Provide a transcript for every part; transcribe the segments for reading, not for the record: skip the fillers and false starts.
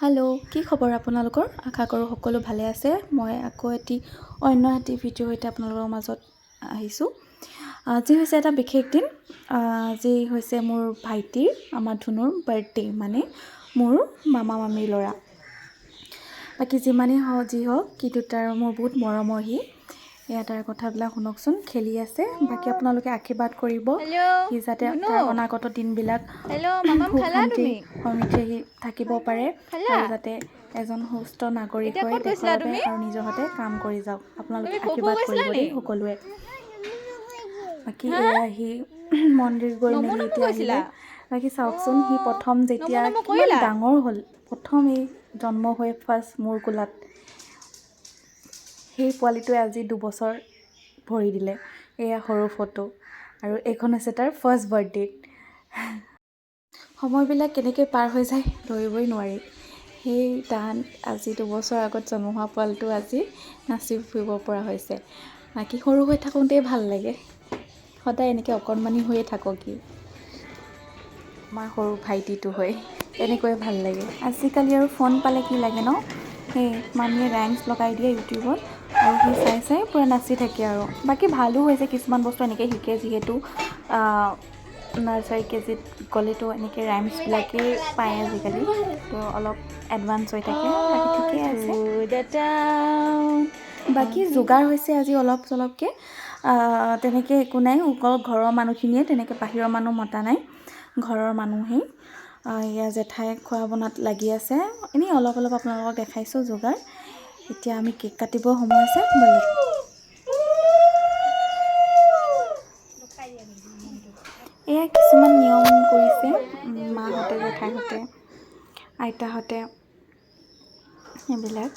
Hello', কি খবৰ আপোনালোকৰ? আশা কৰোঁ সকলো ভালে আছে। মই আকৌ অন্য এটি ভিডিঅ' সৈতে আপোনালোকৰ মাজত আহিছোঁ। আজি হৈছে এটা বিশেষ দিন। আজি হৈছে মোৰ ভাইটিৰ, আমাৰ ধুনুৰ বাৰ্থডে, মানে মোৰ মামা মামীৰ ল'ৰা। বাকী যিমানেই যি হওক, কিন্তু তাৰ মোৰ বহুত মৰমৰ সি। এয়া তাৰ কথাবিলাক শুনকচোন, খেলি আছে। বাকী আপোনালোকে আশীৰ্বাদ কৰিব, সি যাতে তাৰ অনাগত দিনবিলাক সুখ শান্তি সমৃদ্ধি থাকিব পাৰে আৰু যাতে এজন সুস্থ নাগৰিক হৈ দেশৰ বাবে আৰু নিজৰ হাতে কাম কৰি যাওক। আপোনালোকে আশীৰ্বাদ কৰিব দেই সকলোৱে। বাকী এয়া সি মন্দিৰ গৈ মেলি এতিয়া আহিলে। বাকী চাওকচোন, সি প্ৰথম যেতিয়া কিমান ডাঙৰ হ'ল, প্ৰথম এই জন্ম হৈ ফাৰ্ষ্ট মোৰ কোলাত, সেই পোৱালিটোৱে আজি 2 বছৰ ভৰি দিলে। এয়া সৰু ফটো, আৰু এইখন হৈছে তাৰ ফাৰ্ষ্ট বাৰ্থডে। সময়বিলাক কেনেকৈ পাৰ হৈ যায় ধৰিবই নোৱাৰি। সেই তাহান আজি 2 বছৰ আগত জন্ম হোৱা পোৱালিটো আজি নাচি ফুৰিব পৰা হৈছে। বাকী সৰু হৈ থাকোঁতেই ভাল লাগে, সদায় এনেকৈ অকণমানি হৈয়ে থাকক সি, আমাৰ সৰু ভাইটিটো হৈ এনেকৈয়ে ভাল লাগে। আজিকালি আৰু ফোন পালে কি লাগে ন? সেই মামীয়ে ৰাইমছ লগাই দিয়ে ইউটিউবত, আৰু সি চাই চাই পূৰা নাচি থাকে আৰু। বাকী ভালো হৈছে, কিছুমান বস্তু এনেকৈ শিকে, যিহেতু নাৰ্চাৰী কেজিত গ'লেতো এনেকৈ ৰাইমছবিলাকেই পায় আজিকালি, তো অলপ এডভান্স হৈ থাকে। বাকী ঠিকেই আছে। বাকী যোগাৰ হৈছে আজি অলপ চলপকৈ, তেনেকৈ একো নাই। অকল ঘৰৰ মানুহখিনিয়ে, তেনেকৈ বাহিৰৰ মানুহ মতা নাই, ঘৰৰ মানুহেই। এয়া জেঠাই খোৱা বনাত লাগি আছে। এনেই অলপ অলপ আপোনালোকক দেখাইছোঁ যোগাৰ। এতিয়া আমি কেক কাটিব সময় আছে, ব'লক। এয়া কিছুমান নিয়ম কৰিছে মাহঁতে, জেঠাইহঁতে, আইতাহঁতে, এইবিলাক।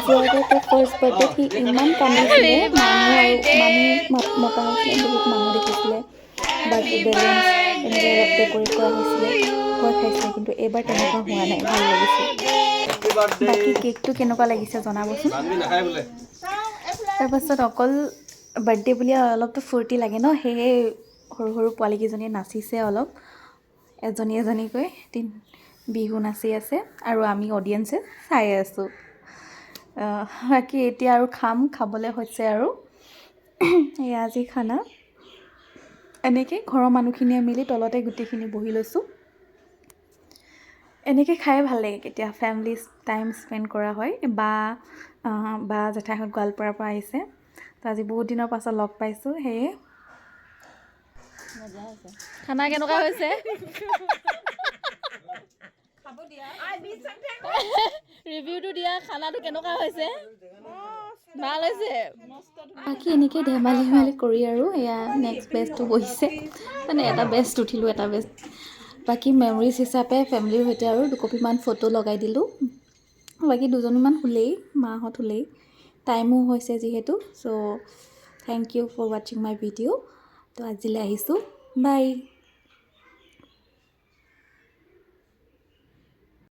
যিহেতু তাৰ ফাৰ্ষ্ট বাৰ্থডেত সি ইমান কান্দিছিলে, মানুহ আৰু মানুহ মতা হৈছিলে, বহুত মানুহ দেখিছিলে। বাকী বেলুনছ এনেকৈ অলপ ডেক'ৰেট কৰা হৈছিলে, ভয় খাইছিলে, কিন্তু এইবাৰ তেনেকুৱা হোৱা নাই, ভাল লাগিছে। বাকী কেকটো কেনেকুৱা লাগিছে জনাবচোন। তাৰপাছত অকল বাৰ্থডে বুলি অলপতো ফূৰ্তি লাগে ন, সেয়ে সৰু সৰু পোৱালীকেইজনীয়ে নাচিছে অলপ, এজনী এজনীকৈ বিহু নাচি আছে, আৰু আমি অডিয়েঞ্চে চাই আছোঁ। বাকী এতিয়া আৰু খাবলৈ হৈছে আৰু। এয়া আজি খানা এনেকৈ ঘৰৰ মানুহখিনিয়ে মিলি তলতে গোটেইখিনি বহি লৈছোঁ। এনেকৈ খাই ভাল লাগে, কেতিয়া ফেমিলি টাইম স্পেণ্ড কৰা হয়। বা জেঠাইহঁত গোৱালপাৰাৰ পৰা আহিছে, তো আজি বহুত দিনৰ পাছত লগ পাইছোঁ, সেয়ে। খানা কেনেকুৱা হৈছে? ৰিভিউটো দিয়া, খানাটো কেনেকুৱা হৈছে? ভাল হৈছে। বাকী এনেকৈ ধেমালি কৰি আৰু এয়া নেক্সট বেষ্টটো বহিছে, মানে এটা বেষ্ট উঠিলোঁ, এটা বেষ্ট। বাকী মেমৰিজ হিচাপে ফেমিলিৰ সৈতে আৰু 2 কপিমান ফটো লগাই দিলোঁ। বাকী দুজনীমান শুলেই, মাহঁত শুলেই, টাইমো হৈছে যিহেতু। চ' থেংক ইউ ফৰ ৱাচিং মাই ভিডিঅ'। তো আজিলৈ আহিছোঁ, বাই।